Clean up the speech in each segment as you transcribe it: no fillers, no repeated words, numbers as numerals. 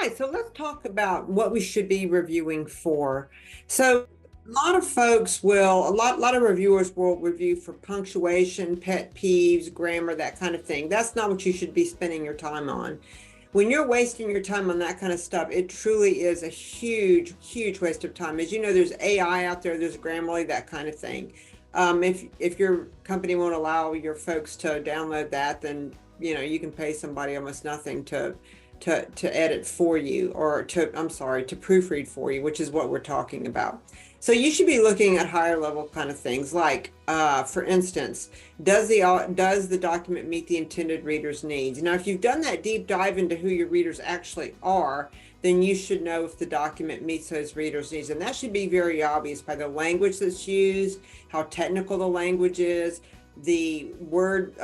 right, so let's talk about what we should be reviewing for. So a lot of folks will, a lot of reviewers will review for punctuation, pet peeves, grammar, that kind of thing. That's not what you should be spending your time on. When you're wasting your time on that kind of stuff, it truly is a huge, huge waste of time. As you know, there's AI out there, there's Grammarly, that kind of thing. If your company won't allow your folks to download that, then you can pay somebody almost nothing to edit for you, or to proofread for you, which is what we're talking about. So you should be looking at higher level kind of things like, for instance, does the document meet the intended reader's needs? Now, if you've done that deep dive into who your readers actually are, then you should know if the document meets those readers' needs. And that should be very obvious by the language that's used, how technical the language is, the word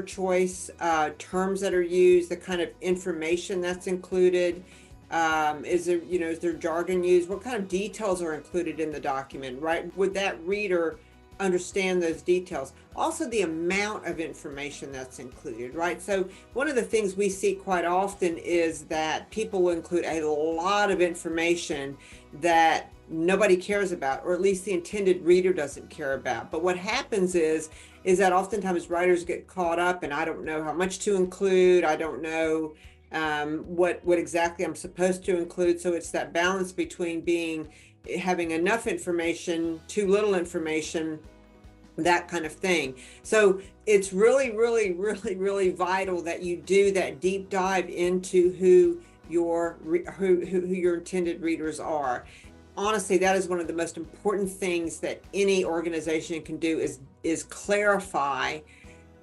choice, terms that are used, the kind of information that's included. Is there jargon used? What kind of details are included in the document, right? Would that reader understand those details? Also, the amount of information that's included, right? So one of the things we see quite often is that people will include a lot of information that nobody cares about, or at least the intended reader doesn't care about. But what happens is that oftentimes writers get caught up, and I don't know how much to include. I don't know what exactly I'm supposed to include. So it's that balance between having enough information, too little information, that kind of thing. So it's really, really, really, really vital that you do that deep dive into who your intended readers are. Honestly, that is one of the most important things that any organization can do, is clarify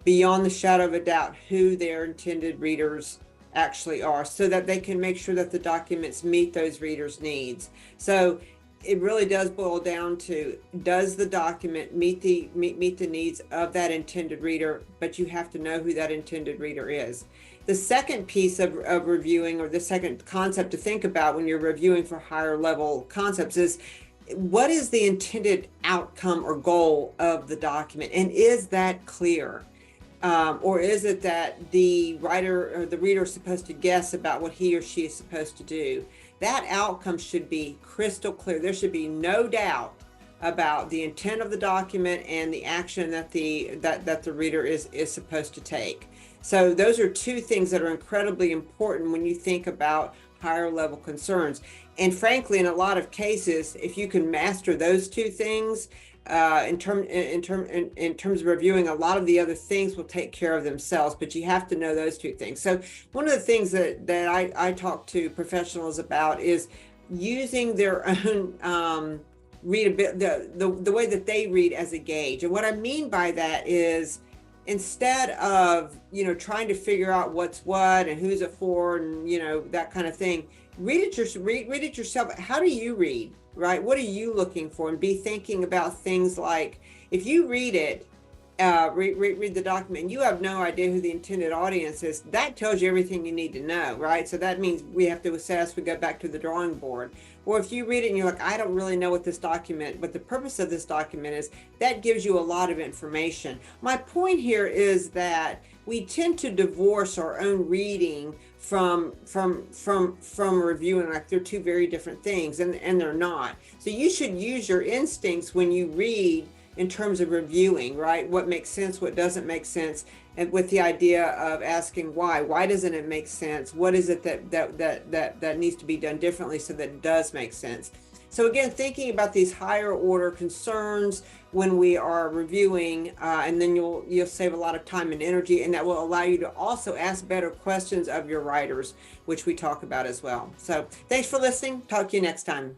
beyond the shadow of a doubt who their intended readers actually are, so that they can make sure that the documents meet those readers' needs. So it really does boil down to, does the document meet the needs of that intended reader? But you have to know who that intended reader is. The second piece of reviewing, or the second concept to think about when you're reviewing for higher level concepts, is what is the intended outcome or goal of the document, and is that clear? Or is it that the writer or the reader is supposed to guess about what he or she is supposed to do? That outcome should be crystal clear. There should be no doubt about the intent of the document and the action that the reader is supposed to take. So those are two things that are incredibly important when you think about higher level concerns. And frankly, in a lot of cases, if you can master those two things, in terms of reviewing, a lot of the other things will take care of themselves, but you have to know those two things. So one of the things that I talk to professionals about is using their own readability, the way that they read, as a gauge. And what I mean by that is, instead of trying to figure out what's what and who's it for and that kind of thing, read it yourself. How do you read? Right? What are you looking for? And be thinking about things like, if you read it, read the document, and you have no idea who the intended audience is, that tells you everything you need to know, right? So that means we have to assess, we go back to the drawing board. Or if you read it and you're like, I don't really know what the purpose of this document is, that gives you a lot of information. My point here is that we tend to divorce our own reading from reviewing, like they're two very different things, and they're not. So you should use your instincts when you read, in terms of reviewing, right? What makes sense, what doesn't make sense, and with the idea of asking why doesn't it make sense? What is it that needs to be done differently so that it does make sense? So again, thinking about these higher order concerns when we are reviewing, and then you'll save a lot of time and energy, and that will allow you to also ask better questions of your writers, which we talk about as well. So thanks for listening. Talk to you next time.